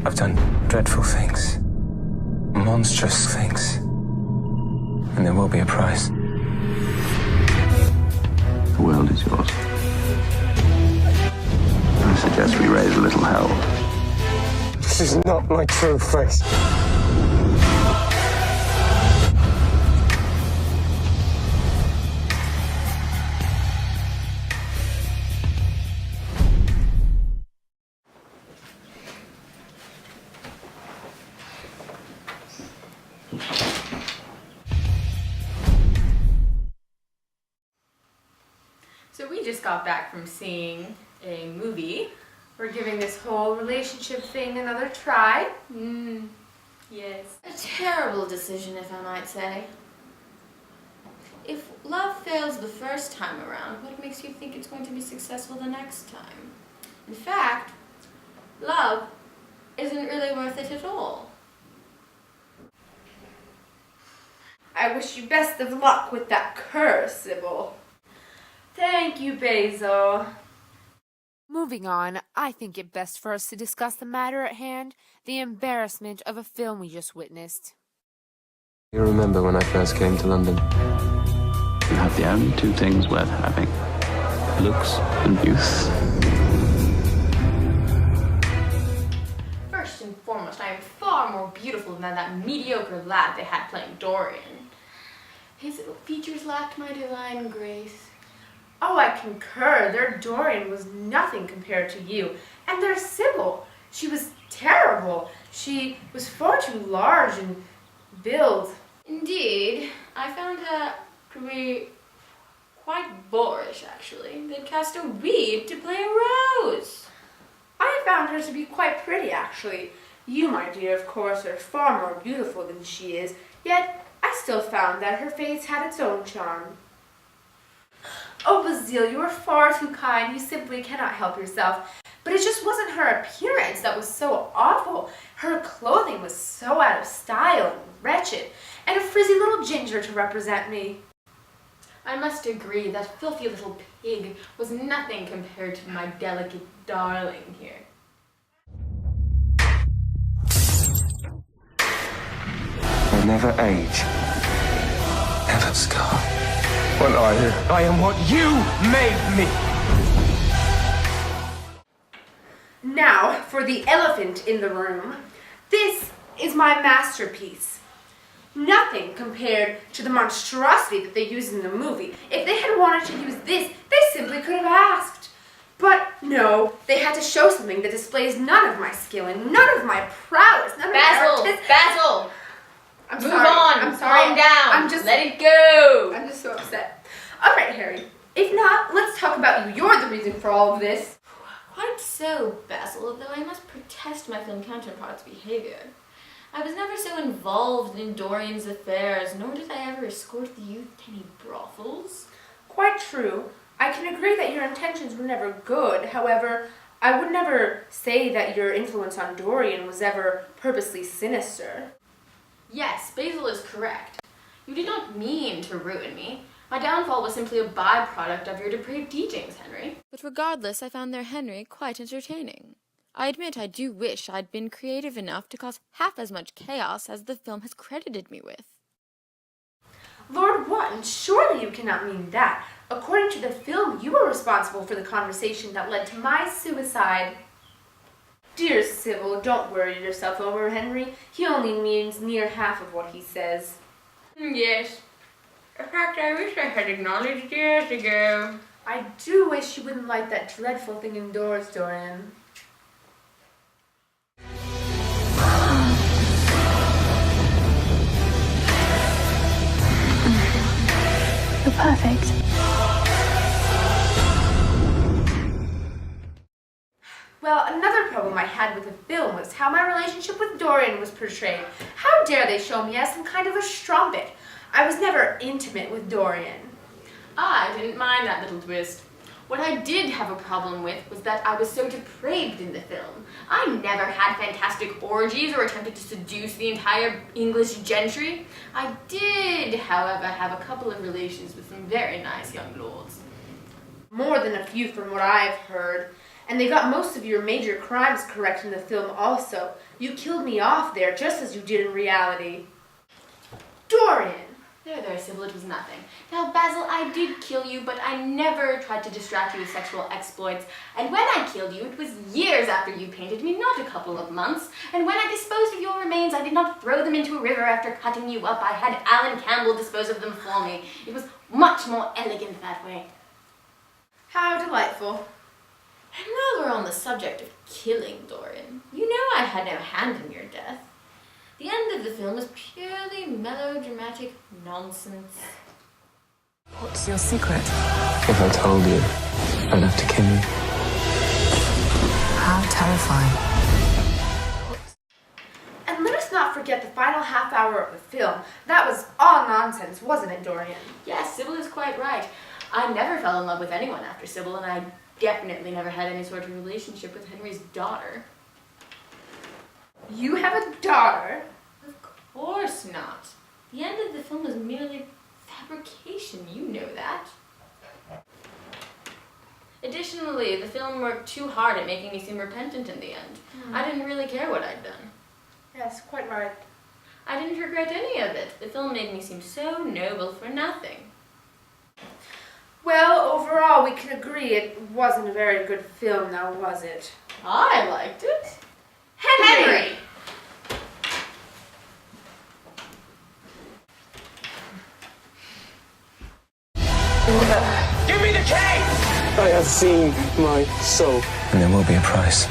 I've done dreadful things, monstrous things, and there will be a price. The world is yours. I suggest we raise a little hell. This is not my true face. So we just got back from seeing a movie. We're giving this whole relationship thing another try. Yes. A terrible decision, if I might say. If love fails the first time around, what makes you think it's going to be successful the next time? In fact, love isn't really worth it at all. I wish you best of luck with that curse, Sybil. Thank you, Basil. Moving on, I think it best for us to discuss the matter at hand, the embarrassment of a film we just witnessed. You remember when I first came to London? You have the only two things worth having: looks and youth. First and foremost, I am far more beautiful than that mediocre lad they had playing Dorian. His features lacked my divine grace. Oh, I concur. Their Dorian was nothing compared to you. And their Sybil, she was terrible. She was far too large and build. Indeed, I found her to be quite boorish, actually. They'd cast a weed to play a rose. I found her to be quite pretty, actually. You, my dear, of course, are far more beautiful than she is, yet I still found that her face had its own charm. Oh, Basile, you are far too kind. You simply cannot help yourself. But it just wasn't her appearance that was so awful. Her clothing was so out of style and wretched, and a frizzy little ginger to represent me. I must agree that filthy little pig was nothing compared to my delicate darling here. I never age, never scar. What are you? I am what you made me! Now, for the elephant in the room. This is my masterpiece. Nothing compared to the monstrosity that they used in the movie. If they had wanted to use this, they simply could have asked. But no, they had to show something that displays none of my skill and none of my prowess, none of my Basil! I'm Move sorry. on. I'm sorry. Calm down. I'm just. Let it go. I'm just so upset. All right, Harry. If not, let's talk about you. You're the reason for all of this. Quite so, Basil, though I must protest my film counterpart's behavior. I was never so involved in Dorian's affairs, nor did I ever escort the youth to any brothels. Quite true. I can agree that your intentions were never good. However, I would never say that your influence on Dorian was ever purposely sinister. Yes, Basil is correct. You did not mean to ruin me. My downfall was simply a byproduct of your depraved teachings, Henry. But regardless, I found their Henry quite entertaining. I admit I do wish I'd been creative enough to cause half as much chaos as the film has credited me with. Lord Wotton, surely you cannot mean that. According to the film, you were responsible for the conversation that led to my suicide. Dear Sybil, don't worry yourself over Henry. He only means near half of what he says. Yes. In fact, I wish I had acknowledged years ago. I do wish you wouldn't light that dreadful thing indoors, Dorian. You're perfect. Well, another problem I had with the film was how my relationship with Dorian was portrayed. How dare they show me as some kind of a strumpet? I was never intimate with Dorian. I didn't mind that little twist. What I did have a problem with was that I was so depraved in the film. I never had fantastic orgies or attempted to seduce the entire English gentry. I did, however, have a couple of relations with some very nice young lords. More than a few from what I've heard. And they got most of your major crimes correct in the film also. You killed me off there, just as you did in reality. Dorian! There, Sybil, it was nothing. Now, Basil, I did kill you, but I never tried to distract you with sexual exploits. And when I killed you, it was years after you painted me, not a couple of months. And when I disposed of your remains, I did not throw them into a river after cutting you up. I had Alan Campbell dispose of them for me. It was much more elegant that way. How delightful. And now we're on the subject of killing, Dorian. You know I had no hand in your death. The end of the film was purely melodramatic nonsense. What's your secret? If I told you, I'd have to kill you. How terrifying. And let us not forget the final half hour of the film. That was all nonsense, wasn't it, Dorian? Yes, Sybil is quite right. I never fell in love with anyone after Sybil, and I definitely never had any sort of relationship with Henry's daughter. You have a daughter? Of course not. The end of the film was merely fabrication, you know that. Additionally, the film worked too hard at making me seem repentant in the end. I didn't really care what I'd done. Yes, quite right. I didn't regret any of it. The film made me seem so noble for nothing. Well, overall, we can agree it wasn't a very good film, now was it? I liked it. Henry! Give me the cake! I have seen my soul. And there will be a price.